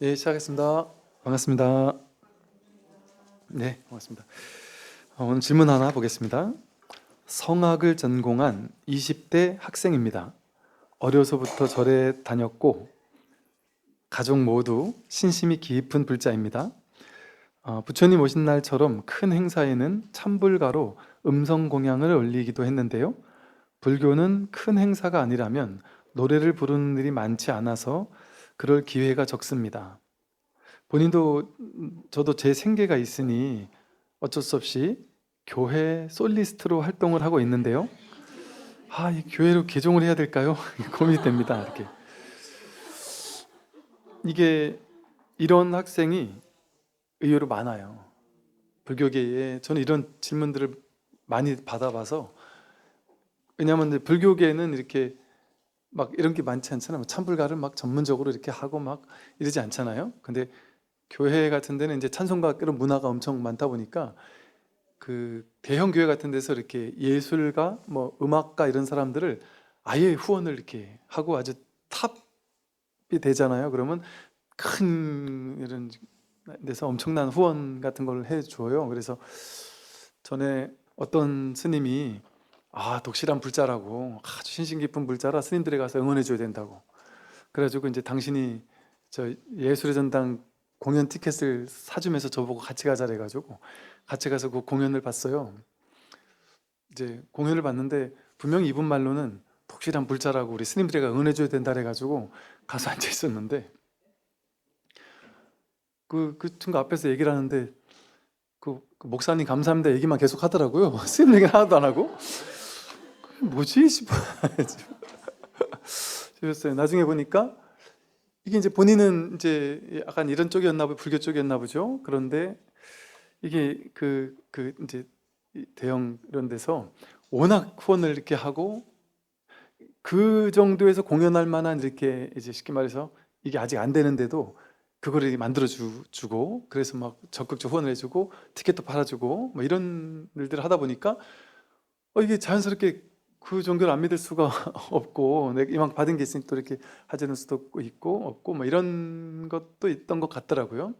예, 시작하겠습니다. 반갑습니다. 네, 반갑습니다. 오늘 질문 하나 보겠습니다. 성악을 전공한 20대 학생입니다. 어려서부터 절에 다녔고 가족 모두 신심이 깊은 불자입니다. 부처님 오신 날처럼 큰 행사에는 찬불가로 음성 공양을 올리기도 했는데요. 불교는 큰 행사가 아니라면 노래를 부르는 일이 많지 않아서 그럴 기회가 적습니다. 본인도 저도 제 생계가 있으니 어쩔 수 없이 교회 솔리스트로 활동을 하고 있는데요. 이 교회로 개종을 해야 될까요? 고민이 됩니다. 이렇게. 이게 이런 학생이 의외로 많아요. 불교계에 저는 이런 질문들을 많이 받아봐서, 왜냐하면 이제 불교계는 이렇게 막 이런 게 많지 않잖아요. 찬불가를 막 전문적으로 이렇게 하고 막 이러지 않잖아요. 근데 교회 같은 데는 이제 찬송가 이런 문화가 엄청 많다 보니까 그 대형 교회 같은 데서 이렇게 예술가, 뭐 음악가 이런 사람들을 아예 후원을 이렇게 하고 아주 탑이 되잖아요. 그러면 큰 이런 데서 엄청난 후원 같은 걸 해줘요. 그래서 전에 어떤 스님이 독실한 불자라고, 아주 신신 깊은 불자라 스님들에 가서 응원해줘야 된다고. 그래가지고 이제 당신이 저 예술의 전당 공연 티켓을 사주면서 저보고 같이 가자 그래가지고 같이 가서 그 공연을 봤어요. 이제 공연을 봤는데 분명히 이분 말로는 독실한 불자라고 우리 스님들에가 응원해줘야 된다 그래가지고 가서 앉아 있었는데, 그 친구 앞에서 얘기를 하는데 그 목사님 감사합니다 얘기만 계속 하더라고요. 스님 얘기는 하나도 안 하고. 그게 뭐지 싶어 싶었어요. 나중에 보니까 이게 이제 본인은 이제 약간 이런 쪽이었나 보죠. 불교 쪽이었나 보죠. 그런데 이게 이제 대형 이런 데서 워낙 후원을 이렇게 하고 그 정도에서 공연할 만한, 이렇게 이제 쉽게 말해서 이게 아직 안 되는데도 그거를 만들어 주고, 그래서 막 적극적 후원을 해주고 티켓도 팔아주고 뭐 이런 일들을 하다 보니까 이게 자연스럽게 그 종교를 안 믿을 수가 없고, 내가 이만 받은 게 있으니 또 이렇게 하자는 수도 있고 없고 뭐 이런 것도 있던 것 같더라고요.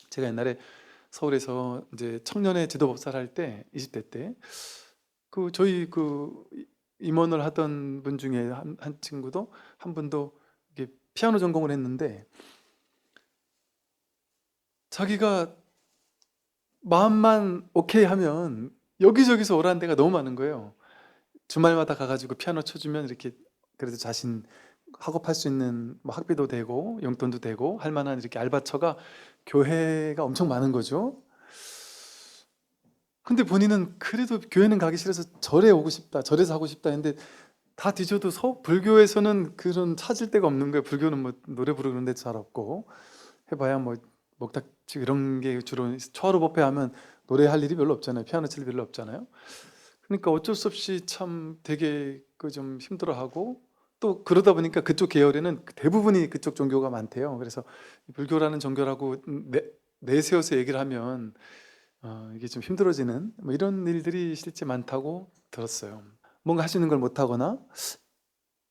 제가 옛날에 서울에서 이제 청년의 지도법사를 할 때, 20대 때, 저희 임원을 하던 분 중에 한 친구도, 한 분도 이게 피아노 전공을 했는데 자기가 마음만 오케이 하면 여기저기서 오라는 데가 너무 많은 거예요. 주말마다 가가지고 피아노 쳐주면 이렇게 그래도 자신 학업할 수 있는 뭐 학비도 되고 용돈도 되고 할 만한 이렇게 알바처가, 교회가 엄청 많은 거죠. 근데 본인은 그래도 교회는 가기 싫어서 절에 오고 싶다, 절에서 하고 싶다 했는데 다 뒤져도 불교에서는 그런 찾을 데가 없는 거예요. 불교는 뭐 노래 부르는 데 잘 없고, 해봐야 뭐 목탁치 이런 게 주로, 초하루법회 하면 노래할 일이 별로 없잖아요. 피아노 칠 일이 별로 없잖아요. 그러니까 어쩔 수 없이 참 되게 좀 힘들어하고, 또 그러다 보니까 그쪽 계열에는 대부분이 그쪽 종교가 많대요. 그래서 불교라는 종교라고 내세워서 얘기를 하면 이게 좀 힘들어지는 뭐 이런 일들이 실제 많다고 들었어요. 뭔가 할 수 있는 걸 못하거나,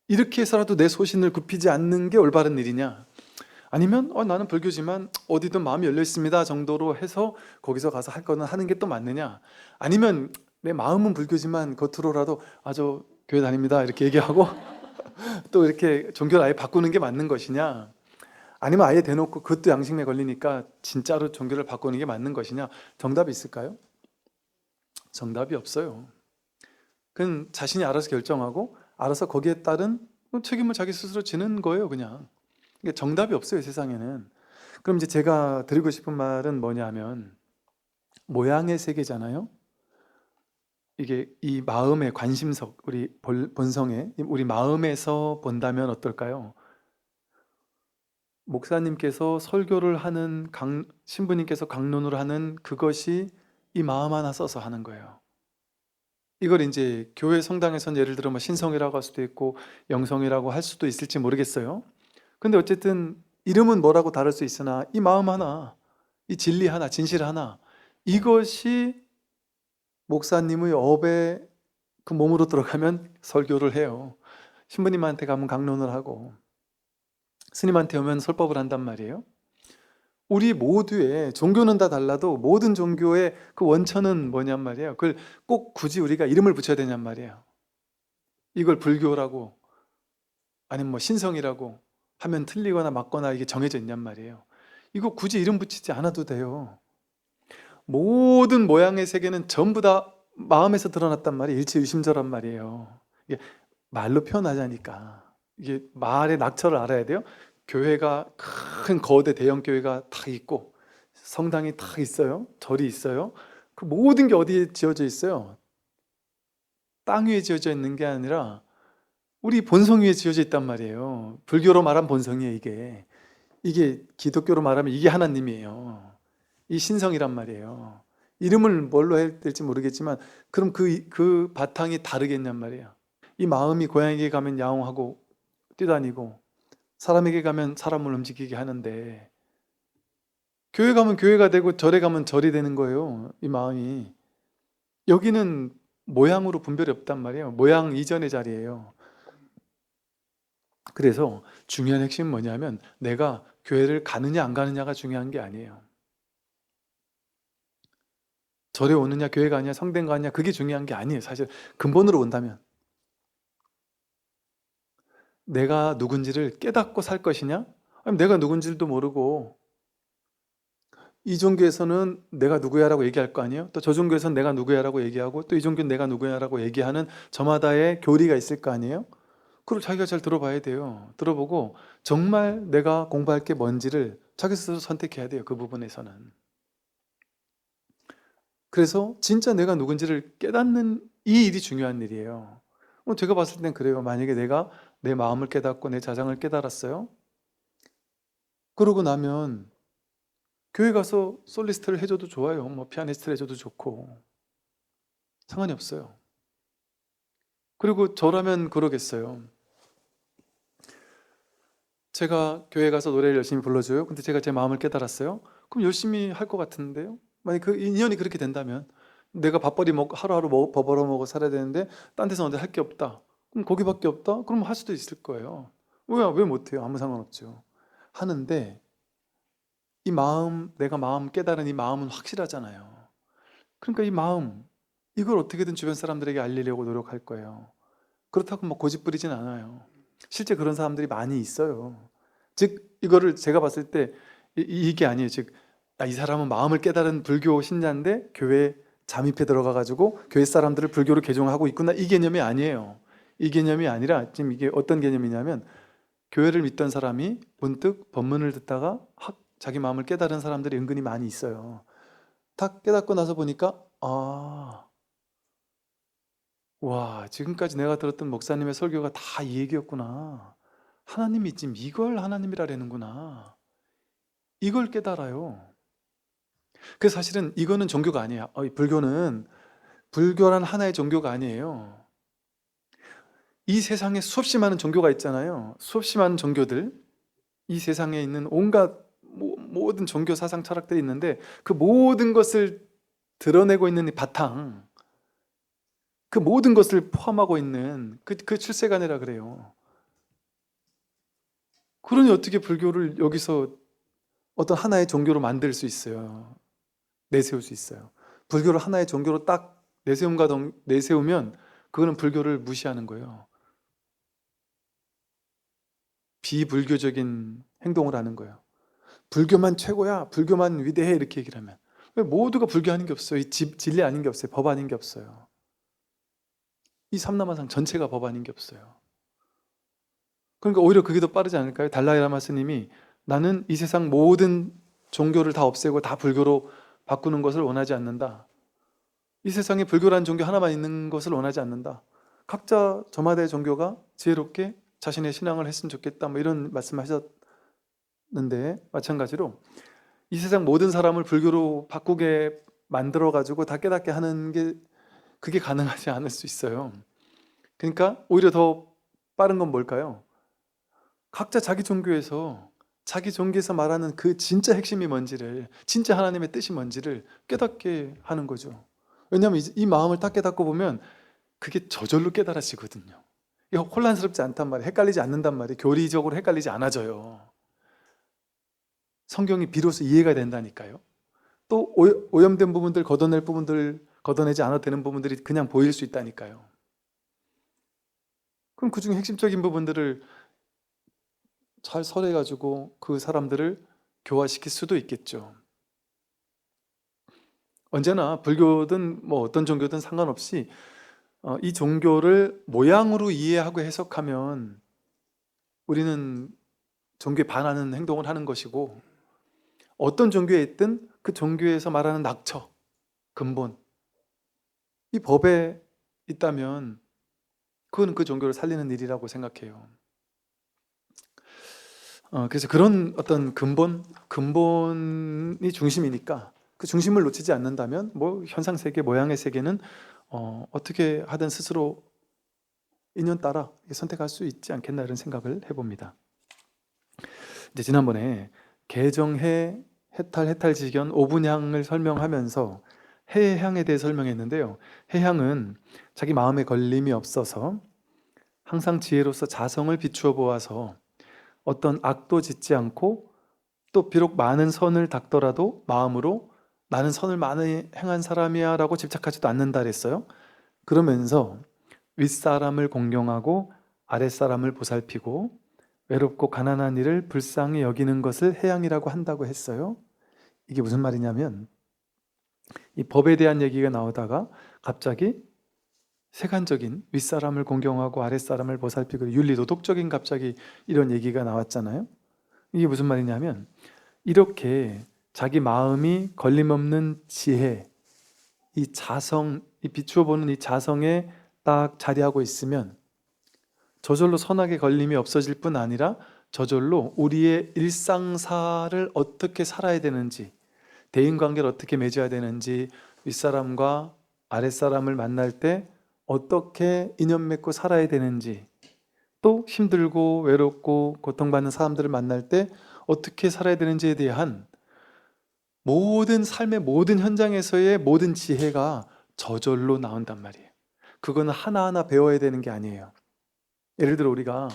이렇게 해서라도 내 소신을 굽히지 않는 게 올바른 일이냐, 아니면 나는 불교지만 어디든 마음이 열려 있습니다 정도로 해서 거기서 가서 할 거는 하는 게 또 맞느냐, 아니면 내 마음은 불교지만 겉으로라도 저 교회 다닙니다 이렇게 얘기하고 또 이렇게 종교를 아예 바꾸는 게 맞는 것이냐, 아니면 아예 대놓고 그것도 양심에 걸리니까 진짜로 종교를 바꾸는 게 맞는 것이냐. 정답이 있을까요? 정답이 없어요. 그건 자신이 알아서 결정하고 알아서 거기에 따른 책임을 자기 스스로 지는 거예요, 그냥. 이게 정답이 없어요, 세상에는. 그럼 이제 제가 드리고 싶은 말은 뭐냐면, 모양의 세계잖아요. 이게 이 마음의 관심석, 우리 본성에, 우리 마음에서 본다면 어떨까요? 목사님께서 설교를 하는, 신부님께서 강론을 하는 그것이 이 마음 하나 써서 하는 거예요. 이걸 이제 교회 성당에서는 예를 들어 뭐 신성이라고 할 수도 있고 영성이라고 할 수도 있을지 모르겠어요. 근데 어쨌든 이름은 뭐라고 다를 수 있으나 이 마음 하나, 이 진리 하나, 진실 하나, 이것이 목사님의 업에 그 몸으로 들어가면 설교를 해요. 신부님한테 가면 강론을 하고 스님한테 오면 설법을 한단 말이에요. 우리 모두의 종교는 다 달라도 모든 종교의 그 원천은 뭐냔 말이에요. 그걸 꼭 굳이 우리가 이름을 붙여야 되냔 말이에요. 이걸 불교라고 아니면 뭐 신성이라고 하면 틀리거나 맞거나 이게 정해져 있냔 말이에요. 이거 굳이 이름 붙이지 않아도 돼요. 모든 모양의 세계는 전부 다 마음에서 드러났단 말이에요. 일체유심조란 말이에요. 이게 말로 표현하자니까. 이게 말의 낙처를 알아야 돼요. 교회가 큰 거대 대형 교회가 딱 있고 성당이 딱 있어요. 절이 있어요. 그 모든 게 어디에 지어져 있어요? 땅 위에 지어져 있는 게 아니라 우리 본성 위에 지어져 있단 말이에요. 불교로 말하면 본성이에요, 이게. 이게 기독교로 말하면 이게 하나님이에요. 이 신성이란 말이에요. 이름을 뭘로 해야 될지 모르겠지만 그럼 그 바탕이 다르겠냔 말이에요. 이 마음이 고양이에게 가면 야옹하고 뛰다니고 사람에게 가면 사람을 움직이게 하는데 교회 가면 교회가 되고 절에 가면 절이 되는 거예요. 이 마음이. 여기는 모양으로 분별이 없단 말이에요. 모양 이전의 자리예요. 그래서 중요한 핵심은 뭐냐면 내가 교회를 가느냐 안 가느냐가 중요한 게 아니에요. 절에 오느냐 교회 가느냐 성당 가느냐 그게 중요한 게 아니에요. 사실 근본으로 본다면 내가 누군지를 깨닫고 살 것이냐? 아니면 내가 누군지도 모르고 이 종교에서는 내가 누구야 라고 얘기할 거 아니에요? 또 저 종교에서는 내가 누구야 라고 얘기하고 또 이 종교는 내가 누구야 라고 얘기하는 저마다의 교리가 있을 거 아니에요? 그걸 자기가 잘 들어봐야 돼요. 들어보고 정말 내가 공부할 게 뭔지를 자기 스스로 선택해야 돼요. 그 부분에서는. 그래서 진짜 내가 누군지를 깨닫는 이 일이 중요한 일이에요. 제가 봤을 땐 그래요. 만약에 내가 내 마음을 깨닫고 내 자장을 깨달았어요. 그러고 나면 교회 가서 솔리스트를 해줘도 좋아요. 뭐 피아니스트를 해줘도 좋고 상관이 없어요. 그리고 저라면 그러겠어요. 제가 교회 가서 노래를 열심히 불러줘요. 근데 제가 제 마음을 깨달았어요. 그럼 열심히 할 것 같은데요. 만약 그 인연이 그렇게 된다면 내가 밥벌이 먹고 하루하루 버벌어 먹어 살아야 되는데 딴 데서 할 게 없다. 그럼 거기밖에 없다? 그럼 할 수도 있을 거예요. 왜 못해요? 아무 상관없죠. 하는데 이 마음, 내가 마음 깨달은 이 마음은 확실하잖아요. 그러니까 이 마음, 이걸 어떻게든 주변 사람들에게 알리려고 노력할 거예요. 그렇다고 뭐 고집 부리진 않아요. 실제 그런 사람들이 많이 있어요. 즉 이거를 제가 봤을 때 이게 아니에요. 즉 이 사람은 마음을 깨달은 불교 신자인데 교회에 잠입해 들어가 가지고 교회 사람들을 불교로 개종하고 있구나 이 개념이 아니에요. 이 개념이 아니라 지금 이게 어떤 개념이냐면 교회를 믿던 사람이 문득 법문을 듣다가 자기 마음을 깨달은 사람들이 은근히 많이 있어요. 딱 깨닫고 나서 보니까 와, 지금까지 내가 들었던 목사님의 설교가 다 이 얘기였구나. 하나님이 지금 이걸 하나님이라는구나. 이걸 깨달아요. 그래서 사실은 이거는 종교가 아니에요. 불교란 하나의 종교가 아니에요. 이 세상에 수없이 많은 종교가 있잖아요. 수없이 많은 종교들. 이 세상에 있는 온갖 모든 종교 사상 철학들이 있는데 그 모든 것을 드러내고 있는 이 바탕, 그 모든 것을 포함하고 있는 그 출세관이라 그래요. 그러니 어떻게 불교를 여기서 어떤 하나의 종교로 만들 수 있어요? 내세울 수 있어요. 불교를 하나의 종교로 딱 내세우면 그거는 불교를 무시하는 거예요. 비불교적인 행동을 하는 거예요. 불교만 최고야, 불교만 위대해 이렇게 얘기를 하면 왜 모두가 불교 아닌 게 없어요. 이 진리 아닌 게 없어요. 법 아닌 게 없어요. 이 삼라만상 전체가 법 아닌 게 없어요. 그러니까 오히려 그게 더 빠르지 않을까요? 달라이라마 스님이 나는 이 세상 모든 종교를 다 없애고 다 불교로 바꾸는 것을 원하지 않는다. 이 세상에 불교라는 종교 하나만 있는 것을 원하지 않는다. 각자 저마다의 종교가 지혜롭게 자신의 신앙을 했으면 좋겠다. 뭐 이런 말씀하셨는데 마찬가지로 이 세상 모든 사람을 불교로 바꾸게 만들어가지고 다 깨닫게 하는 게 그게 가능하지 않을 수 있어요. 그러니까 오히려 더 빠른 건 뭘까요? 각자 자기 종교에서 말하는 그 진짜 핵심이 뭔지를, 진짜 하나님의 뜻이 뭔지를 깨닫게 하는 거죠. 왜냐하면 이 마음을 딱 깨닫고 보면 그게 저절로 깨달아지거든요. 이거 혼란스럽지 않단 말이에요. 헷갈리지 않는단 말이에요. 교리적으로 헷갈리지 않아져요. 성경이 비로소 이해가 된다니까요. 또 오염된 부분들, 걷어낼 부분들, 걷어내지 않아도 되는 부분들이 그냥 보일 수 있다니까요. 그럼 그 중에 핵심적인 부분들을 잘 설해가지고 그 사람들을 교화시킬 수도 있겠죠. 언제나 불교든 뭐 어떤 종교든 상관없이 이 종교를 모양으로 이해하고 해석하면 우리는 종교에 반하는 행동을 하는 것이고, 어떤 종교에 있든 그 종교에서 말하는 낙처, 근본, 이 법에 있다면 그건 그 종교를 살리는 일이라고 생각해요. 그래서 그런 어떤 근본이 중심이니까 그 중심을 놓치지 않는다면 뭐 현상세계, 모양의 세계는 어떻게 하든 스스로 인연 따라 선택할 수 있지 않겠나 이런 생각을 해봅니다. 이제 지난번에 개정해, 해탈, 해탈지견, 오분향을 설명하면서 해향에 대해 설명했는데요. 해향은 자기 마음에 걸림이 없어서 항상 지혜로서 자성을 비추어 보아서 어떤 악도 짓지 않고, 또 비록 많은 선을 닦더라도 마음으로 나는 선을 많이 행한 사람이야 라고 집착하지도 않는다 그랬어요. 그러면서 윗사람을 공경하고 아랫사람을 보살피고 외롭고 가난한 이를 불쌍히 여기는 것을 해양이라고 한다고 했어요. 이게 무슨 말이냐면, 이 법에 대한 얘기가 나오다가 갑자기 세간적인 윗사람을 공경하고 아랫사람을 보살피고 윤리도덕적인 갑자기 이런 얘기가 나왔잖아요. 이게 무슨 말이냐면, 이렇게 자기 마음이 걸림없는 지혜, 이 자성, 이 비추어 보는 이 자성에 딱 자리하고 있으면 저절로 선악의 걸림이 없어질 뿐 아니라 저절로 우리의 일상사를 어떻게 살아야 되는지, 대인관계를 어떻게 맺어야 되는지, 윗사람과 아랫사람을 만날 때 어떻게 인연 맺고 살아야 되는지, 또 힘들고 외롭고 고통받는 사람들을 만날 때 어떻게 살아야 되는지에 대한 모든 삶의 모든 현장에서의 모든 지혜가 저절로 나온단 말이에요. 그거는 하나하나 배워야 되는 게 아니에요. 예를 들어 우리가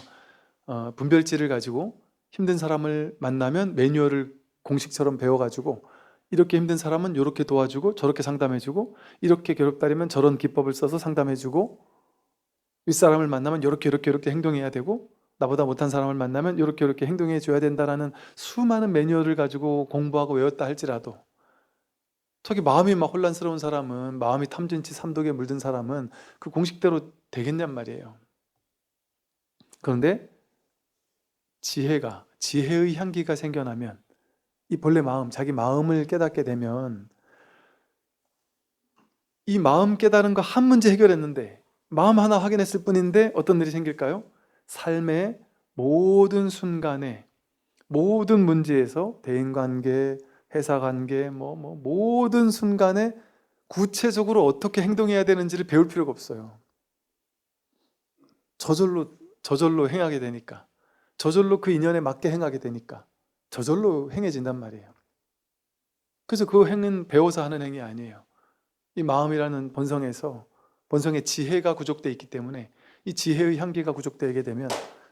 분별지를 가지고 힘든 사람을 만나면 매뉴얼을 공식처럼 배워가지고, 이렇게 힘든 사람은 이렇게 도와주고 저렇게 상담해주고, 이렇게 괴롭다면 저런 기법을 써서 상담해주고, 윗사람을 만나면 이렇게 행동해야 되고, 나보다 못한 사람을 만나면 이렇게 행동해 줘야 된다라는 수많은 매뉴얼을 가지고 공부하고 외웠다 할지라도, 저기 마음이 막 혼란스러운 사람은, 마음이 탐진치 삼독에 물든 사람은 그 공식대로 되겠냔 말이에요. 그런데 지혜의 향기가 생겨나면, 이 본래 마음, 자기 마음을 깨닫게 되면, 이 마음 깨달은 거 한 문제 해결했는데, 마음 하나 확인했을 뿐인데 어떤 일이 생길까요? 삶의 모든 순간에, 모든 문제에서, 대인관계, 회사관계, 모든 순간에 구체적으로 어떻게 행동해야 되는지를 배울 필요가 없어요. 저절로 행하게 되니까, 저절로 그 인연에 맞게 행하게 되니까 저절로 행해진단 말이에요. 그래서 그 행은 배워서 하는 행위 아니에요. 이 마음이라는 본성의 지혜가 구족되어 있기 때문에, 이 지혜의 향기가 구족되게 되면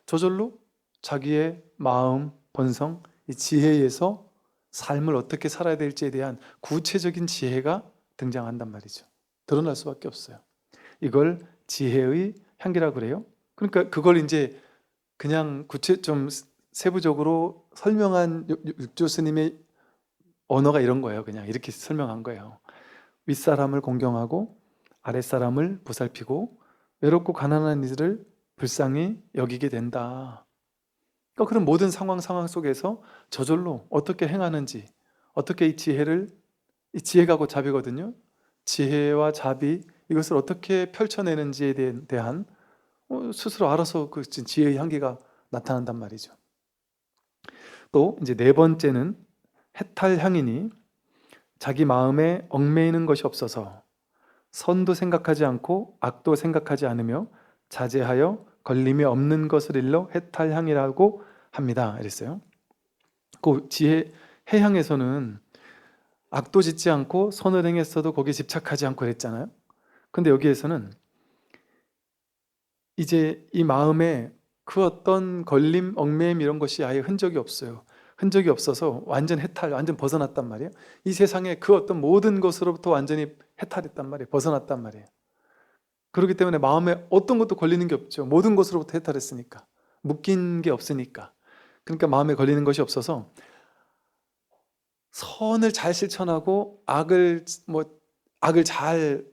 저절로 자기의 마음, 본성, 이 지혜에서 삶을 어떻게 살아야 될지에 대한 구체적인 지혜가 등장한단 말이죠. 드러날 수밖에 없어요. 이걸 지혜의 향기라고 그래요. 그러니까 그걸 이제 그냥 좀 세부적으로 설명한 육조 스님의 언어가 이런 거예요. 그냥 이렇게 설명한 거예요. 윗사람을 공경하고 아랫사람을 보살피고 외롭고 가난한 이들을 불쌍히 여기게 된다. 그러니까 그런 모든 상황 속에서 저절로 어떻게 행하는지, 어떻게 이 지혜가 곧 자비거든요. 지혜와 자비, 이것을 어떻게 펼쳐내는지에 대한 스스로 알아서 그 지혜의 향기가 나타난단 말이죠. 또 이제 네 번째는 해탈향이니, 자기 마음에 얽매이는 것이 없어서 선도 생각하지 않고 악도 생각하지 않으며 자제하여 걸림이 없는 것을 일러 해탈향이라고 합니다. 이랬어요. 그 해향에서는 악도 짓지 않고 선을 행했어도 거기에 집착하지 않고 그랬잖아요. 근데 여기에서는 이제 이 마음에 그 어떤 걸림, 얽매임 이런 것이 아예 흔적이 없어요. 흔적이 없어서 완전 해탈, 완전 벗어났단 말이에요. 이 세상에 그 어떤 모든 것으로부터 완전히 해탈했단 말이에요. 벗어났단 말이에요. 그렇기 때문에 마음에 어떤 것도 걸리는 게 없죠. 모든 것으로부터 해탈했으니까. 묶인 게 없으니까. 그러니까 마음에 걸리는 것이 없어서 선을 잘 실천하고 악을 잘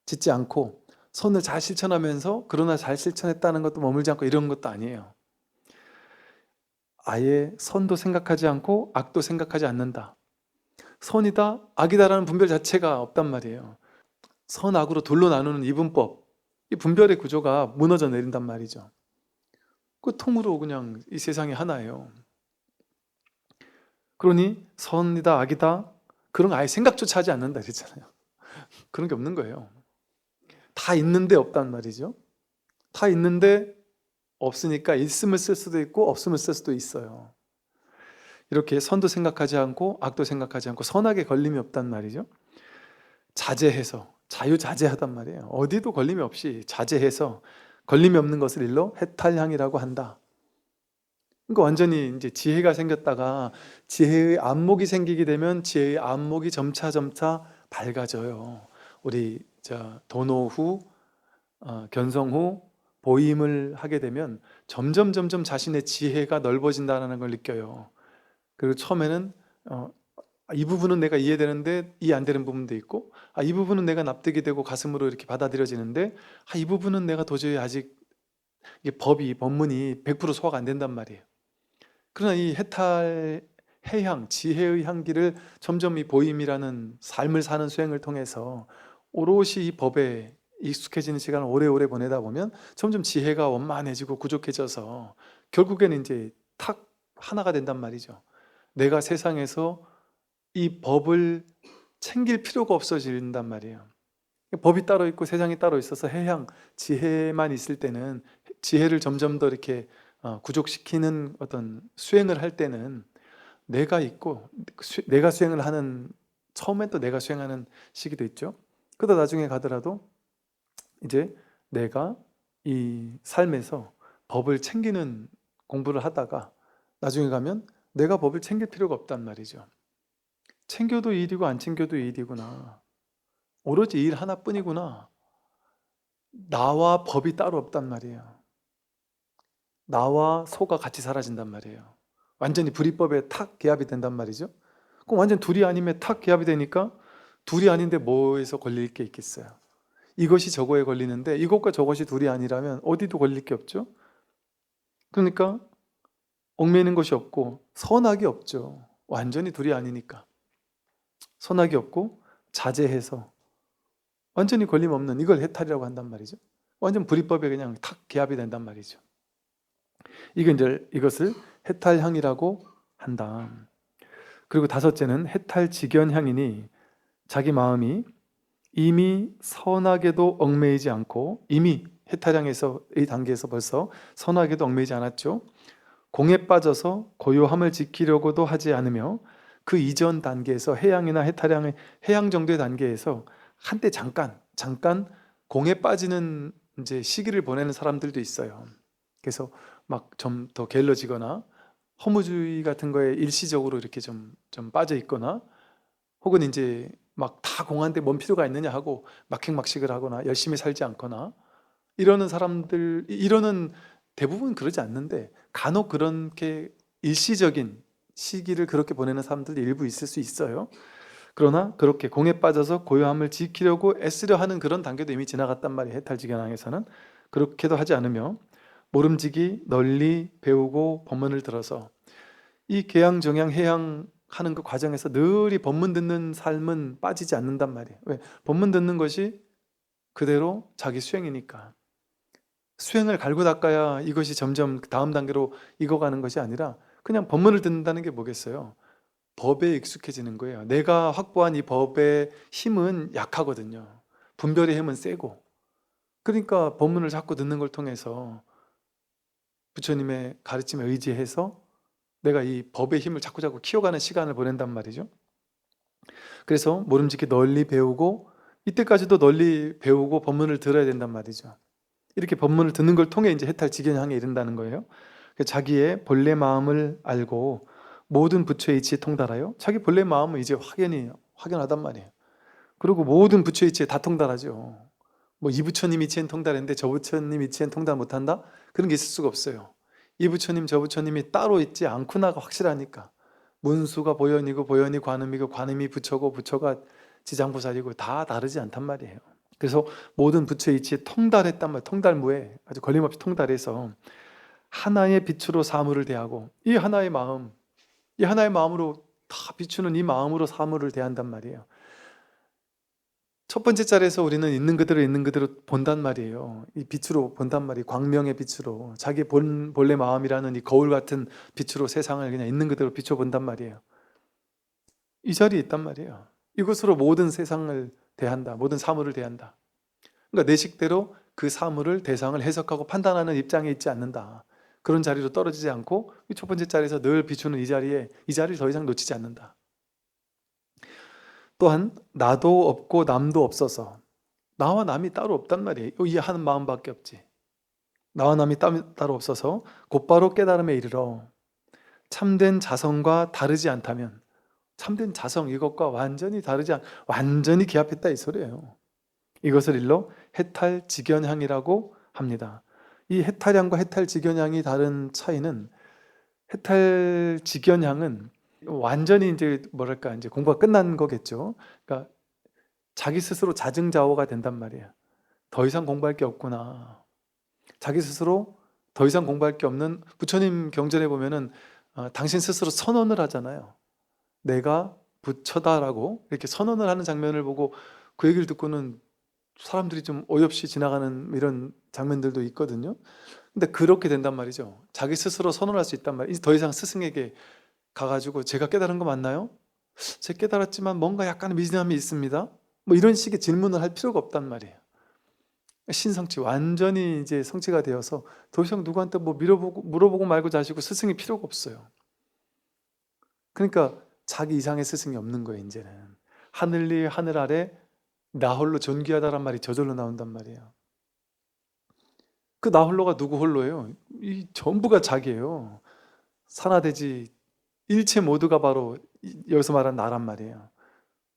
짓지 않고 선을 잘 실천하면서 그러나 잘 실천했다는 것도 머물지 않고 이런 것도 아니에요. 아예 선도 생각하지 않고 악도 생각하지 않는다. 선이다, 악이다라는 분별 자체가 없단 말이에요. 선, 악으로 둘로 나누는 이분법, 이 분별의 구조가 무너져 내린단 말이죠. 그 통으로 그냥 이 세상이 하나예요. 그러니 선이다, 악이다 그런 거 아예 생각조차 하지 않는다 그랬잖아요. 그런 게 없는 거예요. 다 있는데 없단 말이죠. 다 있는데 없으니까 있음을 쓸 수도 있고 없음을 쓸 수도 있어요. 이렇게 선도 생각하지 않고 악도 생각하지 않고 선악에 걸림이 없단 말이죠. 자제해서 자유자재하단 말이에요. 어디도 걸림이 없이 자제해서 걸림이 없는 것을 일러 해탈향이라고 한다. 그러니까 완전히 이제 지혜가 생겼다가 지혜의 안목이 생기게 되면 지혜의 안목이 점차 밝아져요. 우리 도노 후, 견성 후 보임을 하게 되면 점점 자신의 지혜가 넓어진다는 걸 느껴요. 그리고 처음에는 이 부분은 내가 이해되는데 이해 안 되는 부분도 있고, 이 부분은 내가 납득이 되고 가슴으로 이렇게 받아들여지는데, 이 부분은 내가 도저히 아직 이게 법문이 100% 소화가 안 된단 말이에요. 그러나 이 해향, 지혜의 향기를 점점 이 보임이라는 삶을 사는 수행을 통해서 오롯이 이 법에 익숙해지는 시간을 오래오래 보내다 보면 점점 지혜가 원만해지고 구족해져서 결국에는 이제 탁 하나가 된단 말이죠. 내가 세상에서 이 법을 챙길 필요가 없어진단 말이에요. 법이 따로 있고 세상이 따로 있어서 해향, 지혜만 있을 때는 지혜를 점점 더 이렇게 구족시키는 어떤 수행을 할 때는 내가 있고 내가 수행을 하는, 처음엔 또 내가 수행하는 시기도 있죠. 그러다 나중에 가더라도 이제 내가 이 삶에서 법을 챙기는 공부를 하다가 나중에 가면 내가 법을 챙길 필요가 없단 말이죠. 챙겨도 일이고 안 챙겨도 일이구나. 오로지 일 하나뿐이구나. 나와 법이 따로 없단 말이에요. 나와 소가 같이 사라진단 말이에요. 완전히 불이법에 탁 개합이 된단 말이죠. 그럼 완전 둘이 아니면 탁 개합이 되니까 둘이 아닌데 뭐에서 걸릴 게 있겠어요. 이것이 저거에 걸리는데 이것과 저것이 둘이 아니라면 어디도 걸릴 게 없죠. 그러니까 얽매이는 것이 없고 선악이 없죠. 완전히 둘이 아니니까. 선악이 없고 자제해서 완전히 걸림없는 이걸 해탈이라고 한단 말이죠. 완전 불이법에 그냥 탁 개합이 된단 말이죠. 이것을 해탈향이라고 한다. 그리고 다섯째는 해탈직연향이니 자기 마음이 이미 선악에도 얽매이지 않고, 이미 해탈향에서의 단계에서 벌써 선악에도 얽매이지 않았죠. 공에 빠져서 고요함을 지키려고도 하지 않으며 그 이전 단계에서 해양이나 해탈향의 해양 정도의 단계에서 한때 잠깐 공에 빠지는 이제 시기를 보내는 사람들도 있어요. 그래서 막 좀 더 게을러지거나 허무주의 같은 거에 일시적으로 이렇게 좀 빠져 있거나, 혹은 이제 막 다 공한테 뭔 필요가 있느냐 하고 막행막식을 하거나 열심히 살지 않거나 이러는 사람들, 이러는 대부분 그러지 않는데 간혹 그렇게 일시적인 시기를 그렇게 보내는 사람들도 일부 있을 수 있어요. 그러나 그렇게 공에 빠져서 고요함을 지키려고 애쓰려 하는 그런 단계도 이미 지나갔단 말이에요. 해탈직연항에서는. 그렇게도 하지 않으며 모름지기 널리 배우고 법문을 들어서 이 개양, 정양, 해양 하는 그 과정에서 늘 이 법문 듣는 삶은 빠지지 않는단 말이에요. 왜? 법문 듣는 것이 그대로 자기 수행이니까. 수행을 갈고 닦아야 이것이 점점 다음 단계로 익어가는 것이 아니라 그냥 법문을 듣는다는 게 뭐겠어요? 법에 익숙해지는 거예요. 내가 확보한 이 법의 힘은 약하거든요. 분별의 힘은 세고. 그러니까 법문을 자꾸 듣는 걸 통해서 부처님의 가르침에 의지해서 내가 이 법의 힘을 자꾸 키워가는 시간을 보낸단 말이죠. 그래서 모름지기 널리 배우고, 이때까지도 널리 배우고 법문을 들어야 된단 말이죠. 이렇게 법문을 듣는 걸 통해 이제 해탈직연향에 이른다는 거예요. 자기의 본래 마음을 알고 모든 부처의 이치에 통달하여 자기 본래 마음은 이제 확연하단 말이에요. 그리고 모든 부처의 이치에 다 통달하죠. 뭐 이 부처님 이치엔 통달했는데 저 부처님 이치엔 통달 못한다? 그런 게 있을 수가 없어요. 이 부처님 저 부처님이 따로 있지 않구나가 확실하니까. 문수가 보현이고 보현이 관음이고 관음이 부처고 부처가 지장보살이고 다 다르지 않단 말이에요. 그래서 모든 부처의 이치에 통달했단 말이에요. 통달무에 아주 걸림없이 통달해서 하나의 빛으로 사물을 대하고 이 하나의 마음으로 다 비추는 이 마음으로 사물을 대한단 말이에요. 첫 번째 자리에서 우리는 있는 그대로 본단 말이에요. 이 빛으로 본단 말이에요. 광명의 빛으로 자기 본래 마음이라는 이 거울 같은 빛으로 세상을 그냥 있는 그대로 비춰본단 말이에요. 이 자리에 있단 말이에요. 이것으로 모든 세상을 대한다. 모든 사물을 대한다. 그러니까 내 식대로 그 사물을 대상을 해석하고 판단하는 입장에 있지 않는다. 그런 자리로 떨어지지 않고 이 첫 번째 자리에서 늘 비추는 이 자리를 더 이상 놓치지 않는다. 또한 나도 없고 남도 없어서 나와 남이 따로 없단 말이에요. 이 한 마음밖에 없지. 나와 남이 따로 없어서 곧바로 깨달음에 이르러 참된 자성과 다르지 않다면 참된 자성 이것과 완전히 기합했다 이 소리예요. 이것을 일러 해탈직연향이라고 합니다. 이 해탈향과 해탈직연향이 다른 차이는 해탈직연향은 완전히 이제 뭐랄까 이제 공부가 끝난 거겠죠. 그러니까 자기 스스로 자증자호가 된단 말이에요. 더 이상 공부할 게 없구나. 자기 스스로 더 이상 공부할 게 없는 부처님 경전에 보면은 당신 스스로 선언을 하잖아요. 내가 부처다라고 이렇게 선언을 하는 장면을 보고 그 얘기를 듣고는 사람들이 좀 어이없이 지나가는 이런 장면들도 있거든요. 근데 그렇게 된단 말이죠. 자기 스스로 선언할 수 있단 말이에요. 더 이상 스승에게 가가지고 제가 깨달은 거 맞나요? 제가 깨달았지만 뭔가 약간 미진함이 있습니다. 뭐 이런 식의 질문을 할 필요가 없단 말이에요. 신성치 완전히 이제 성취가 되어서 더 이상 누구한테 뭐 물어보고 말고 자시고 스승이 필요가 없어요. 그러니까 자기 이상의 스승이 없는 거예요. 이제는 하늘 위 하늘 아래 나 홀로 존귀하다란 말이 저절로 나온단 말이에요. 그 나 홀로가 누구 홀로예요? 이 전부가 자기예요. 산하대지 일체 모두가 바로 여기서 말한 나란 말이에요.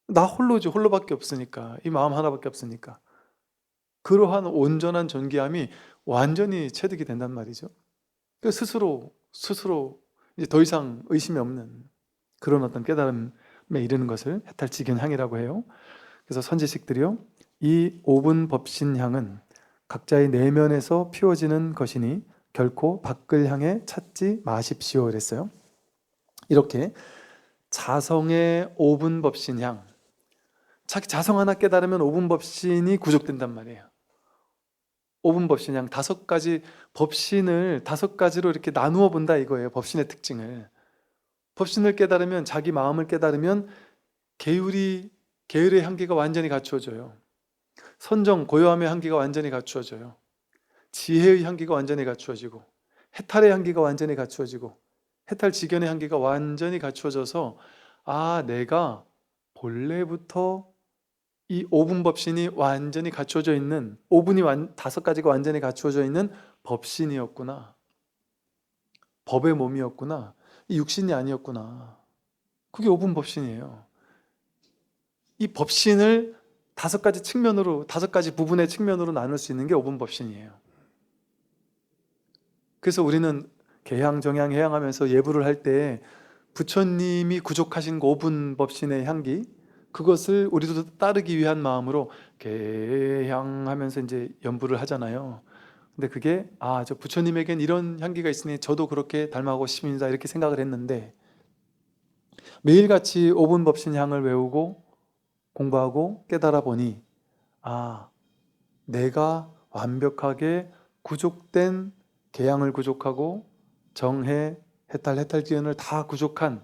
나 홀로죠. 홀로밖에 없으니까. 이 마음 하나밖에 없으니까. 그러한 온전한 존귀함이 완전히 체득이 된단 말이죠. 그 스스로 이제 더 이상 의심이 없는 그런 어떤 깨달음에 이르는 것을 해탈직연향이라고 해요. 그래서 선지식들이요, 이 5분 법신향은 각자의 내면에서 피워지는 것이니 결코 밖을 향해 찾지 마십시오 그랬어요. 이렇게 자성의 5분 법신향, 자기 자성 하나 깨달으면 5분 법신이 구족된단 말이에요. 5분 법신향, 5가지 법신을 5가지로 이렇게 나누어 본다 이거예요. 법신의 특징을. 법신을 깨달으면, 자기 마음을 깨달으면 계율의 향기가 완전히 갖추어져요. 선정, 고요함의 향기가 완전히 갖추어져요. 지혜의 향기가 완전히 갖추어지고, 해탈의 향기가 완전히 갖추어지고, 해탈직연의 향기가 완전히 갖추어져서 내가 본래부터 이 5분 법신이 완전히 갖추어져 있는, 5가지가 완전히 갖추어져 있는 법신이었구나. 법의 몸이었구나. 이 육신이 아니었구나. 그게 5분 법신이에요. 이 법신을 5가지 부분의 측면으로 나눌 수 있는 게 5분 법신이에요. 그래서 우리는 개향, 정향, 해향하면서 예불을 할 때 부처님이 구족하신 5분 법신의 향기, 그것을 우리도 따르기 위한 마음으로 개향하면서 이제 연불을 하잖아요. 근데 그게 저 부처님에겐 이런 향기가 있으니 저도 그렇게 닮아가고 싶습니다 이렇게 생각을 했는데, 매일같이 5분 법신 향을 외우고 공부하고 깨달아 보니 내가 완벽하게 구족된 개향을 구족하고 정해, 해탈기연을 다 구족한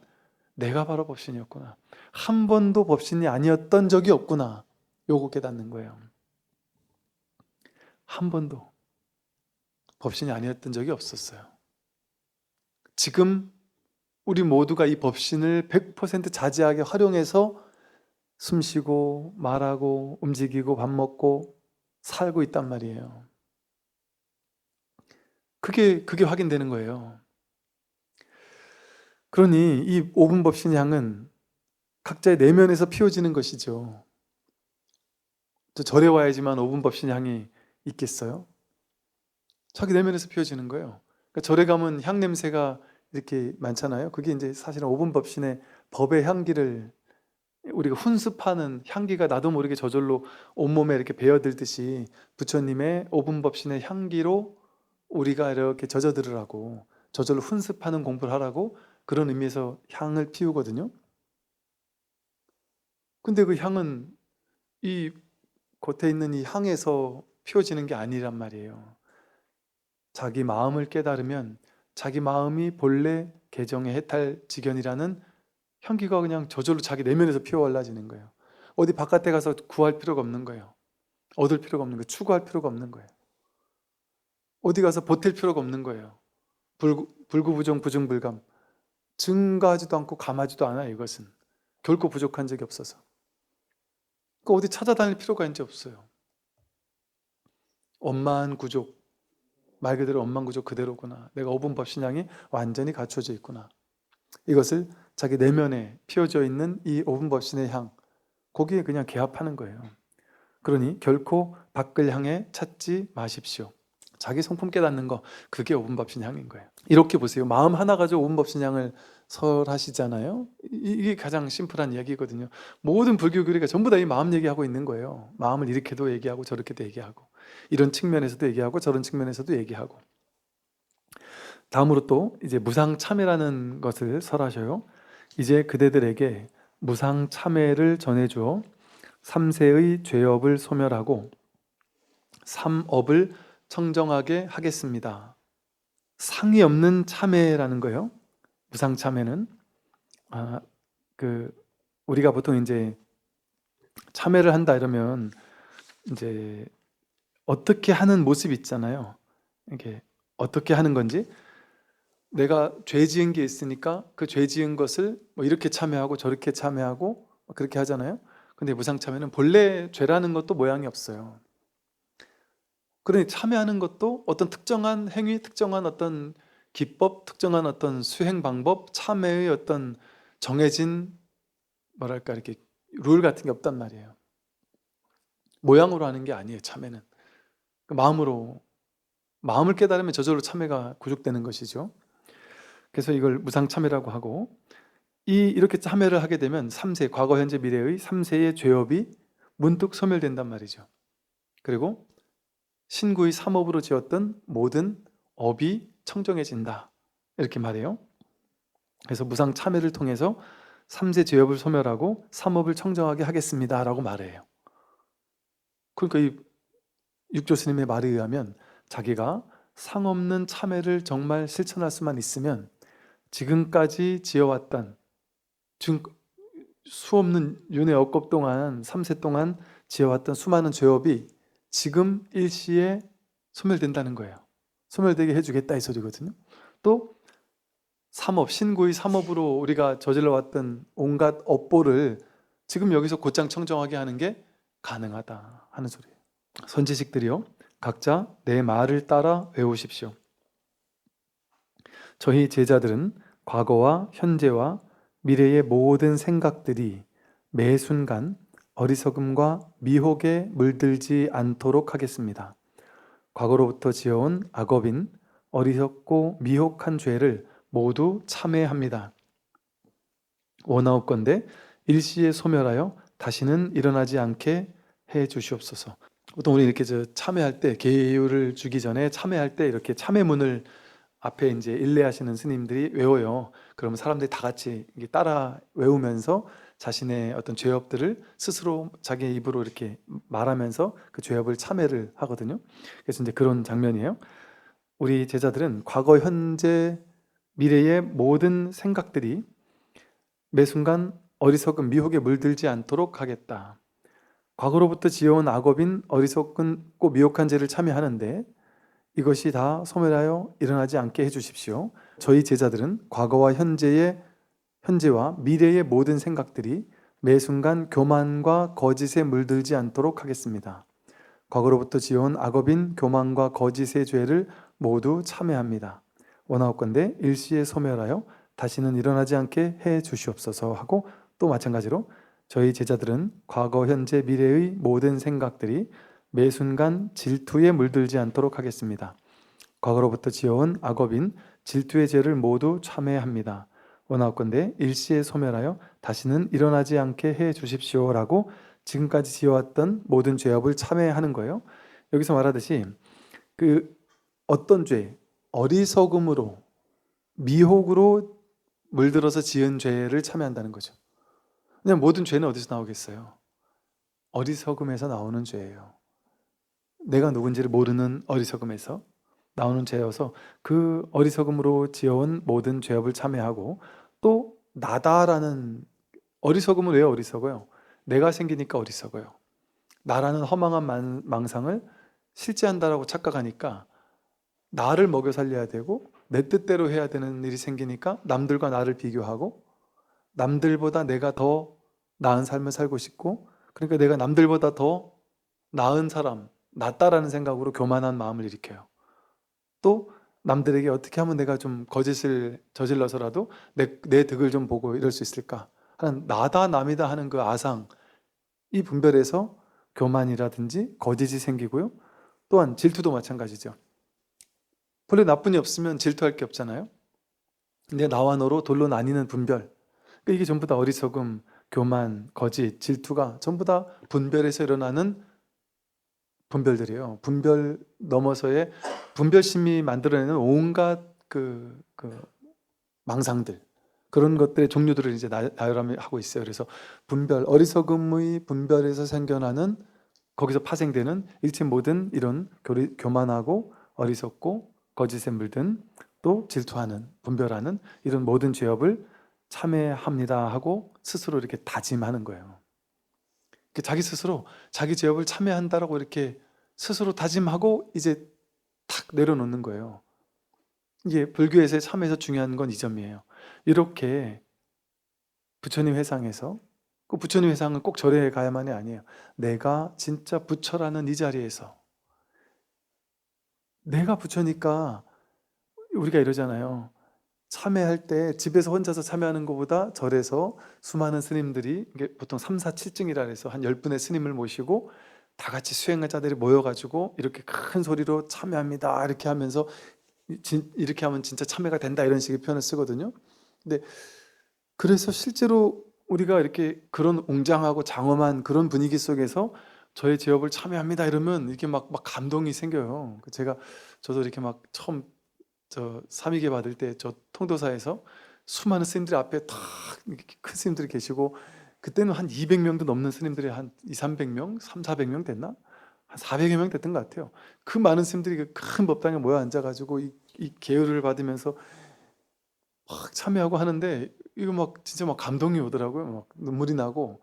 내가 바로 법신이었구나. 한 번도 법신이 아니었던 적이 없구나. 요거 깨닫는 거예요. 한 번도 법신이 아니었던 적이 없었어요. 지금 우리 모두가 이 법신을 100% 자제하게 활용해서 숨쉬고 말하고 움직이고 밥 먹고 살고 있단 말이에요. 그게 확인되는 거예요. 그러니 이 오분법신 향은 각자의 내면에서 피워지는 것이죠. 저 절에 와야지만 오분법신 향이 있겠어요? 자기 내면에서 피워지는 거예요. 그러니까 절에 가면 향 냄새가 이렇게 많잖아요. 그게 이제 사실은 오분법신의 법의 향기를 우리가 훈습하는 향기가 나도 모르게 저절로 온몸에 이렇게 배어들듯이 부처님의 오분법신의 향기로 우리가 이렇게 젖어들으라고, 저절로 훈습하는 공부를 하라고, 그런 의미에서 향을 피우거든요. 근데 그 향은 이 겉에 있는 이 향에서 피워지는 게 아니란 말이에요. 자기 마음을 깨달으면 자기 마음이 본래 개정의 해탈지견이라는 향기가 그냥 저절로 자기 내면에서 피어올라지는 거예요. 어디 바깥에 가서 구할 필요가 없는 거예요. 얻을 필요가 없는 거예요. 추구할 필요가 없는 거예요. 어디 가서 보탤 필요가 없는 거예요. 불구부정 부정불감, 증가하지도 않고 감하지도 않아요. 이것은 결코 부족한 적이 없어서. 그러니까 어디 찾아다닐 필요가 이제 없어요. 원만구족, 말 그대로 원만구족 그대로구나. 내가 오분법신향이 완전히 갖춰져 있구나. 이것을 자기 내면에 피어져 있는 이 오분법신의 향, 거기에 그냥 개합하는 거예요. 그러니 결코 밖을 향해 찾지 마십시오. 자기 성품 깨닫는 거, 그게 오분법신 향인 거예요. 이렇게 보세요. 마음 하나 가지고 오분법신 향을 설하시잖아요. 이게 가장 심플한 이야기거든요. 모든 불교 교리가 전부 다 이 마음 얘기하고 있는 거예요. 마음을 이렇게도 얘기하고 저렇게도 얘기하고, 이런 측면에서도 얘기하고 저런 측면에서도 얘기하고. 다음으로 또 이제 무상참회라는 것을 설하셔요. 이제 그대들에게 무상참회를 전해주어 삼세의 죄업을 소멸하고 삼업을 청정하게 하겠습니다. 상이 없는 참회라는 거예요. 무상참회는 우리가 보통 이제 참회를 한다 이러면 이제 어떻게 하는 모습이 있잖아요. 이게 어떻게 하는 건지, 내가 죄 지은 게 있으니까 그 죄 지은 것을 뭐 이렇게 참회하고 저렇게 참회하고 그렇게 하잖아요. 근데 무상참회는 본래 죄라는 것도 모양이 없어요. 그러니 참회하는 것도 어떤 특정한 행위, 특정한 어떤 기법, 특정한 어떤 수행 방법, 참회의 어떤 정해진 뭐랄까 이렇게 룰 같은 게 없단 말이에요. 모양으로 하는 게 아니에요. 참회는 마음을 깨달으면 저절로 참회가 구족되는 것이죠. 그래서 이걸 무상참회라고 하고, 이렇게 참회를 하게 되면 3세, 과거, 현재, 미래의 3세의 죄업이 문득 소멸된단 말이죠. 그리고 신구의 삼업으로 지었던 모든 업이 청정해진다, 이렇게 말해요. 그래서 무상참회를 통해서 3세 죄업을 소멸하고 삼업을 청정하게 하겠습니다 라고 말해요. 그러니까 이 육조 스님의 말에 의하면 자기가 상없는 참회를 정말 실천할 수만 있으면 지금까지 지어왔던 수없는 윤회 억겁 동안 3세 동안 지어왔던 수많은 죄업이 지금 일시에 소멸된다는 거예요. 소멸되게 해주겠다 이 소리거든요. 또 삼업, 신구의 삼업으로 우리가 저질러왔던 온갖 업보를 지금 여기서 곧장 청정하게 하는 게 가능하다 하는 소리예요. 선지식들이요, 각자 내 말을 따라 외우십시오. 저희 제자들은 과거와 현재와 미래의 모든 생각들이 매 순간 어리석음과 미혹에 물들지 않도록 하겠습니다. 과거로부터 지어온 악업인 어리석고 미혹한 죄를 모두 참회합니다. 원하옵건대 일시에 소멸하여 다시는 일어나지 않게 해 주시옵소서. 보통 우리 이렇게 참회할 때, 계율을 주기 전에 참회할 때 이렇게 참회문을 앞에 이제 일례하시는 스님들이 외워요. 그러면 사람들이 다 같이 따라 외우면서 자신의 어떤 죄업들을 스스로 자기 입으로 이렇게 말하면서 그 죄업을 참회를 하거든요. 그래서 이제 그런 장면이에요. 우리 제자들은 과거, 현재, 미래의 모든 생각들이 매 순간 어리석은 미혹에 물들지 않도록 하겠다. 과거로부터 지어온 악업인 어리석고 미혹한 죄를 참회하는데 이것이 다 소멸하여 일어나지 않게 해주십시오. 저희 제자들은 과거와 현재와 미래의 모든 생각들이 매 순간 교만과 거짓에 물들지 않도록 하겠습니다. 과거로부터 지어온 악업인 교만과 거짓의 죄를 모두 참회합니다. 원하옵건대 일시에 소멸하여 다시는 일어나지 않게 해 주시옵소서 하고, 또 마찬가지로 저희 제자들은 과거, 현재, 미래의 모든 생각들이 매 순간 질투에 물들지 않도록 하겠습니다. 과거로부터 지어온 악업인 질투의 죄를 모두 참회합니다. 원하옵건대 일시에 소멸하여 다시는 일어나지 않게 해 주십시오라고 지금까지 지어왔던 모든 죄업을 참회하는 거예요. 여기서 말하듯이 그 어떤 죄, 어리석음으로, 미혹으로 물들어서 지은 죄를 참회한다는 거죠. 그냥 모든 죄는 어디서 나오겠어요? 어리석음에서 나오는 죄예요. 내가 누군지를 모르는 어리석음에서 나오는 죄여서 그 어리석음으로 지어온 모든 죄업을 참회하고, 또 나다라는, 어리석음은 왜 어리석어요? 내가 생기니까 어리석어요. 나라는 허망한 망상을 실제한다라고 착각하니까 나를 먹여 살려야 되고 내 뜻대로 해야 되는 일이 생기니까 남들과 나를 비교하고, 남들보다 내가 더 나은 삶을 살고 싶고, 그러니까 내가 남들보다 더 나은 사람, 낫다라는 생각으로 교만한 마음을 일으켜요. 또 남들에게 어떻게 하면 내가 좀 거짓을 저질러서라도 내 득을 좀 보고 이럴 수 있을까 하는, 나다 남이다 하는 그 아상, 이 분별에서 교만이라든지 거짓이 생기고요. 또한 질투도 마찬가지죠. 본래 나쁜이 없으면 질투할 게 없잖아요. 근데 나와 너로 돌로 나뉘는 분별, 그러니까 이게 전부 다 어리석음, 교만, 거짓, 질투가 전부 다 분별에서 일어나는 분별들이에요. 분별 넘어서의 분별심이 만들어내는 온갖 그 망상들, 그런 것들의 종류들을 이제 나열하고 있어요. 그래서 분별, 어리석음의 분별에서 생겨나는, 거기서 파생되는 일체 모든 이런 교만하고 어리석고 거짓에 물든, 또 질투하는, 분별하는 이런 모든 죄업을 참회합니다 하고 스스로 이렇게 다짐하는 거예요. 자기 스스로 자기 죄업을 참회한다라고 이렇게 스스로 다짐하고 이제 탁 내려놓는 거예요. 이게 불교에서의 참회에서 중요한 건 이 점이에요. 이렇게 부처님 회상에서, 그 부처님 회상은 꼭 절에 가야만이 아니에요. 내가 진짜 부처라는 이 자리에서, 내가 부처니까 우리가 이러잖아요. 참회할 때 집에서 혼자서 참회하는 것보다 절에서 수많은 스님들이, 이게 보통 3, 4, 7증이라 해서 한 10분의 스님을 모시고 다 같이 수행자들이 모여가지고 이렇게 큰 소리로 참회합니다 이렇게 하면서, 이렇게 하면 진짜 참회가 된다 이런 식의 표현을 쓰거든요. 근데 그래서 실제로 우리가 이렇게 그런 웅장하고 장엄한 그런 분위기 속에서 저의 제업을 참회합니다 이러면 이렇게 막 감동이 생겨요. 저도 이렇게 막 처음 저 삼위계 받을 때 저 통도사에서 수많은 스님들이 앞에 탁 이렇게 큰 스님들이 계시고, 그때는 한 200명도 넘는 스님들이 한 2, 300명, 3, 400명 됐나? 한 400여 명 됐던 것 같아요. 그 많은 스님들이 그 큰 법당에 모여 앉아가지고 이 계율을 받으면서 막 참여하고 하는데, 이거 막 진짜 막 감동이 오더라고요. 막 눈물이 나고,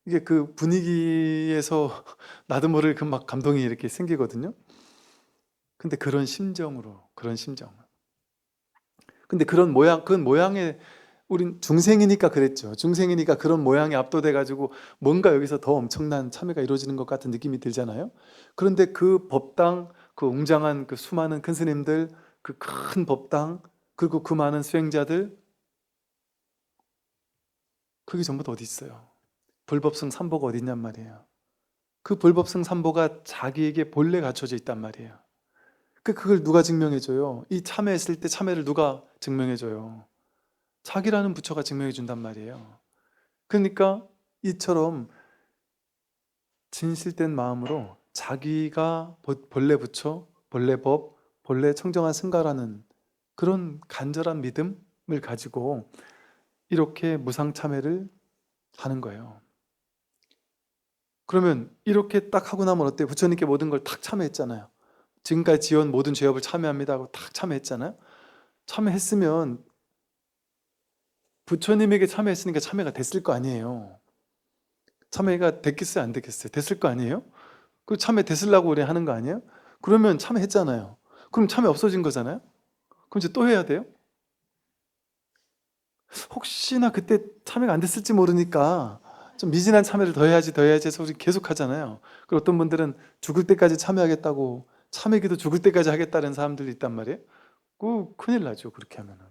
이게 그 분위기에서 나도 모르게 그 막 감동이 이렇게 생기거든요. 근데 그런 심정으로, 그런 심정. 근데 그런 모양, 그런 모양에 우린 중생이니까 그랬죠. 중생이니까 그런 모양에 압도돼가지고 뭔가 여기서 더 엄청난 참회가 이루어지는 것 같은 느낌이 들잖아요. 그런데 그 법당, 그 웅장한 그 수많은 큰 스님들, 그 큰 법당, 그리고 그 많은 수행자들, 그게 전부 다 어디 있어요? 불법성 삼보가 어디 있냔 말이에요. 그 불법성 삼보가 자기에게 본래 갖춰져 있단 말이에요. 그걸 누가 증명해줘요? 이 참회했을 때 참회를 누가 증명해줘요? 자기라는 부처가 증명해 준단 말이에요. 그러니까 이처럼 진실된 마음으로 자기가 본래 부처, 본래 법, 본래 청정한 승가라는 그런 간절한 믿음을 가지고 이렇게 무상참회를 하는 거예요. 그러면 이렇게 딱 하고 나면 어때요? 부처님께 모든 걸 탁 참회했잖아요. 지금까지 지은 모든 죄업을 참회합니다 하고 탁 참회했잖아요. 참회했으면 부처님에게 참회했으니까 참회가 됐을 거 아니에요. 참회가 됐겠어요? 안 됐겠어요? 됐을 거 아니에요? 그 참회 됐으려고 우리 하는 거 아니에요? 그러면 참회했잖아요. 그럼 참회 없어진 거잖아요? 그럼 이제 또 해야 돼요? 혹시나 그때 참회가 안 됐을지 모르니까 좀 미진한 참회를 더 해야지 해서 우리 계속 하잖아요. 그리고 어떤 분들은 죽을 때까지 참회하겠다고, 참회기도 죽을 때까지 하겠다는 사람들이 있단 말이에요. 그 큰일 나죠, 그렇게 하면은.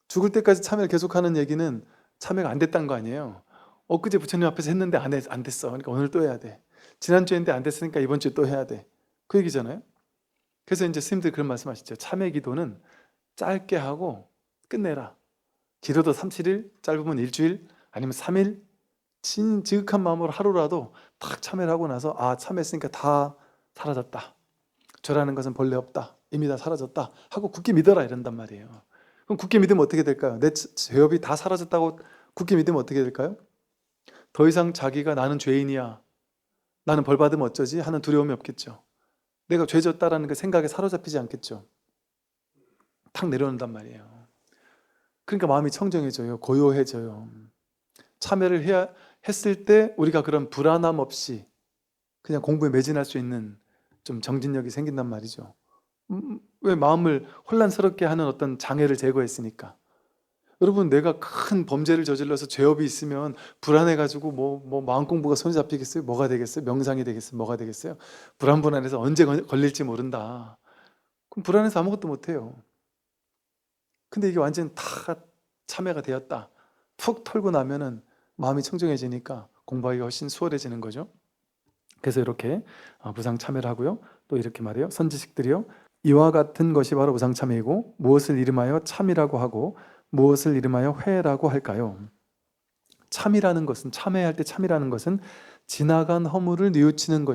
죽을 때까지 참회를 계속하는 얘기는 참회가 안 됐다는 거 아니에요. 엊그제 부처님 앞에서 했는데 안 됐어. 그러니까 오늘 또 해야 돼. 지난주에 했는데 안 됐으니까 이번 주에 또 해야 돼. 그 얘기잖아요. 그래서 이제 스님들 그런 말씀하시죠. 참회 기도는 짧게 하고 끝내라. 길어도 37일, 짧으면 일주일, 아니면 3일, 지극한 마음으로 하루라도 탁 참회를 하고 나서 참회했으니까 다 사라졌다. 죄라는 것은 본래 없다. 이미 다 사라졌다. 하고 굳게 믿어라 이런단 말이에요. 그럼 굳게 믿으면 어떻게 될까요? 내 죄업이 다 사라졌다고 굳게 믿으면 어떻게 될까요? 더 이상 자기가 나는 죄인이야, 나는 벌 받으면 어쩌지 하는 두려움이 없겠죠. 내가 죄졌다라는 그 생각에 사로잡히지 않겠죠. 탁 내려놓는단 말이에요. 그러니까 마음이 청정해져요. 고요해져요. 참여를 했을 때 우리가 그런 불안함 없이 그냥 공부에 매진할 수 있는 좀 정진력이 생긴단 말이죠. 왜 마음을 혼란스럽게 하는 어떤 장애를 제거했으니까. 여러분, 내가 큰 범죄를 저질러서 죄업이 있으면 불안해가지고 뭐 마음 공부가 손에 잡히겠어요? 뭐가 되겠어요? 명상이 되겠어요? 뭐가 되겠어요? 불안해서 언제 걸릴지 모른다. 그럼 불안해서 아무것도 못해요. 근데 이게 완전 다 참회가 되었다. 푹 털고 나면은 마음이 청정해지니까 공부하기가 훨씬 수월해지는 거죠. 그래서 이렇게 무상참회를 하고요. 또 이렇게 말해요. 선지식들이요, 이와 같은 것이 바로 무상참회이고 무엇을 이름하여 참이라고 하고 무엇을 이름하여 회라고 할까요? 참이라는 것은, 참회할 때 참이라는 것은 지나간 허물을 뉘우치는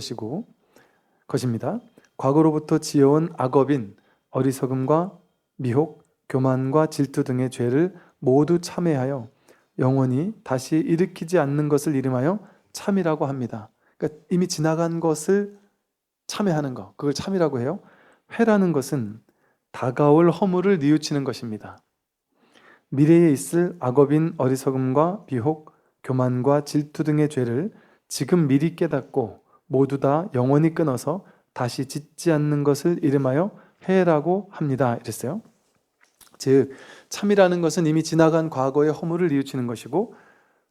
것입니다. 과거로부터 지어온 악업인 어리석음과 미혹, 교만과 질투 등의 죄를 모두 참회하여 영원히 다시 일으키지 않는 것을 이름하여 참이라고 합니다. 그러니까 이미 지나간 것을 참회하는 것, 그걸 참이라고 해요. 회라는 것은 다가올 허물을 뉘우치는 것입니다. 미래에 있을 악업인 어리석음과 비혹, 교만과 질투 등의 죄를 지금 미리 깨닫고 모두 다 영원히 끊어서 다시 짓지 않는 것을 이름하여 회라고 합니다. 이랬어요. 즉, 참이라는 것은 이미 지나간 과거의 허물을 뉘우치는 것이고,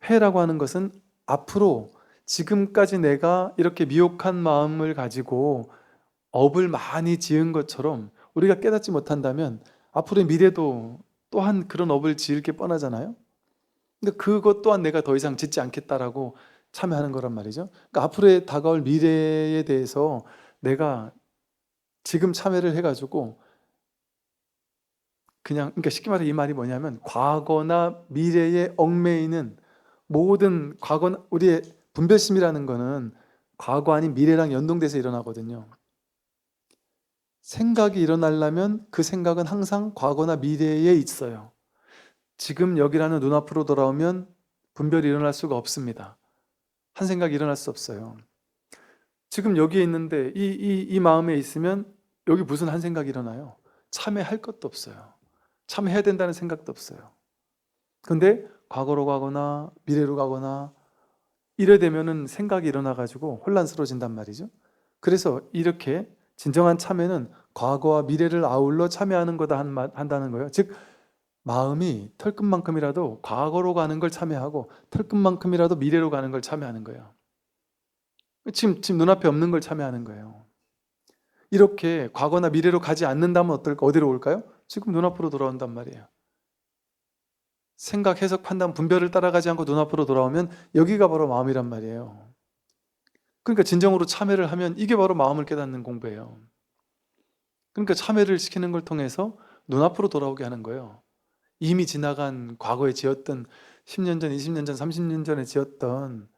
회라고 하는 것은 앞으로 지금까지 내가 이렇게 미혹한 마음을 가지고 업을 많이 지은 것처럼 우리가 깨닫지 못한다면 앞으로의 미래도 또한 그런 업을 지을 게 뻔하잖아요. 근데 그것 또한 내가 더 이상 짓지 않겠다라고 참여하는 거란 말이죠. 그러니까 앞으로의 다가올 미래에 대해서 내가 지금 참여를 해가지고 그러니까 쉽게 말해 이 말이 뭐냐면, 과거나 미래에 얽매이는 모든 우리의 분별심이라는 거는 과거 아닌 미래랑 연동돼서 일어나거든요. 생각이 일어나려면 그 생각은 항상 과거나 미래에 있어요. 지금 여기라는 눈앞으로 돌아오면 분별이 일어날 수가 없습니다. 한 생각이 일어날 수 없어요. 지금 여기에 있는데 이 마음에 있으면 여기 무슨 한 생각이 일어나요? 참회할 것도 없어요. 참회해야 된다는 생각도 없어요. 근데 과거로 가거나 미래로 가거나 이래 되면은 생각이 일어나가지고 혼란스러워진단 말이죠. 그래서 이렇게 진정한 참회는 과거와 미래를 아울러 참회하는 거다 한다는 거예요. 즉, 마음이 털끝만큼이라도 과거로 가는 걸 참회하고 털끝만큼이라도 미래로 가는 걸 참회하는 거예요. 지금 눈앞에 없는 걸 참회하는 거예요. 이렇게 과거나 미래로 가지 않는다면 어디로 올까요? 지금 눈앞으로 돌아온단 말이에요. 생각, 해석, 판단, 분별을 따라가지 않고 눈앞으로 돌아오면 여기가 바로 마음이란 말이에요. 그러니까 진정으로 참회를 하면 이게 바로 마음을 깨닫는 공부예요. 그러니까 참회를 시키는 걸 통해서 눈앞으로 돌아오게 하는 거예요. 이미 지나간 과거에 지었던 10년 전, 20년 전, 30년 전에 지었던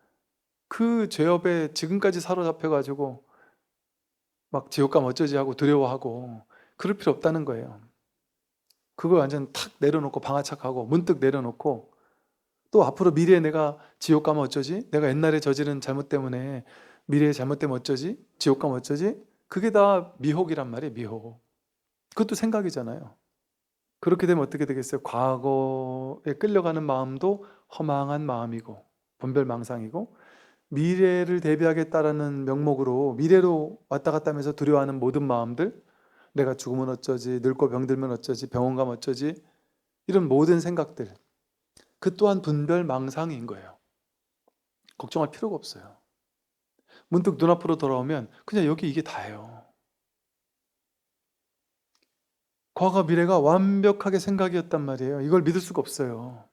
그 죄업에 지금까지 사로잡혀가지고 막 지옥감 어쩌지 하고 두려워하고 그럴 필요 없다는 거예요. 그거 완전 탁 내려놓고 방아착하고 문득 내려놓고, 또 앞으로 미래에 내가 지옥 가면 어쩌지? 내가 옛날에 저지른 잘못 때문에 미래에 잘못되면 어쩌지? 지옥 가면 어쩌지? 그게 다 미혹이란 말이에요. 미혹. 그것도 생각이잖아요. 그렇게 되면 어떻게 되겠어요? 과거에 끌려가는 마음도 허망한 마음이고 분별망상이고, 미래를 대비하겠다라는 명목으로 미래로 왔다 갔다 하면서 두려워하는 모든 마음들, 내가 죽으면 어쩌지, 늙고 병들면 어쩌지, 병원 가면 어쩌지, 이런 모든 생각들, 그 또한 분별망상인 거예요. 걱정할 필요가 없어요. 문득 눈앞으로 돌아오면 그냥 여기 이게 다예요. 과거 미래가 완벽하게 생각이었단 말이에요. 이걸 믿을 수가 없어요.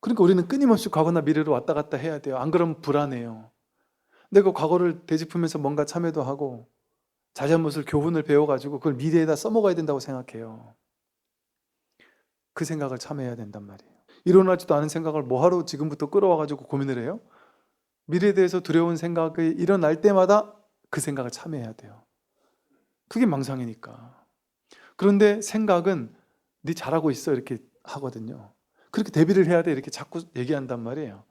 그러니까 우리는 끊임없이 과거나 미래로 왔다 갔다 해야 돼요. 안 그러면 불안해요. 내가 과거를 되짚으면서 뭔가 참여도 하고 잘잘못을 교훈을 배워가지고 그걸 미래에다 써먹어야 된다고 생각해요. 그 생각을 참여해야 된단 말이에요. 일어나지도 않은 생각을 뭐하러 지금부터 끌어와가지고 고민을 해요? 미래에 대해서 두려운 생각이 일어날 때마다 그 생각을 참여해야 돼요. 그게 망상이니까. 그런데 생각은 네 잘하고 있어 이렇게 하거든요. 그렇게 대비를 해야 돼 이렇게 자꾸 얘기한단 말이에요.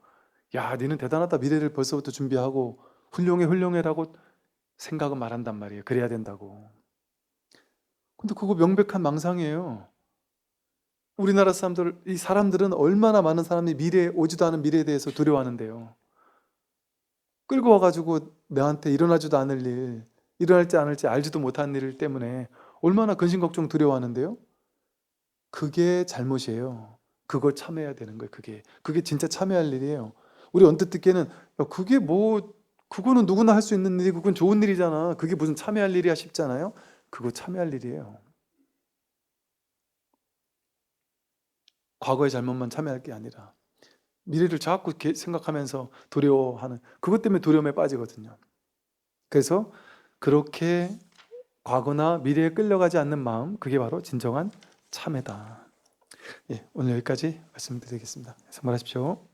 야, 너는 대단하다. 미래를 벌써부터 준비하고 훌륭해라고 생각은 말한단 말이에요. 그래야 된다고. 근데 그거 명백한 망상이에요. 우리나라 사람들, 이 사람들은 얼마나 많은 사람이 미래에 오지도 않은 미래에 대해서 두려워하는데요. 끌고 와가지고 나한테 일어나지도 않을 일, 일어날지 않을지 알지도 못한 일 때문에 얼마나 근심 걱정 두려워하는데요. 그게 잘못이에요. 그걸 참여해야 되는 거예요. 그게 진짜 참여할 일이에요. 우리 언뜻 듣기에는 야, 그게 뭐 그거는 누구나 할 수 있는 일이고 그건 좋은 일이잖아. 그게 무슨 참여할 일이야 싶잖아요. 그거 참여할 일이에요. 과거의 잘못만 참여할 게 아니라 미래를 자꾸 생각하면서 두려워하는 그것 때문에 두려움에 빠지거든요. 그래서 그렇게 과거나 미래에 끌려가지 않는 마음, 그게 바로 진정한 참회다. 예, 오늘 여기까지 말씀드리겠습니다. 성불하십시오.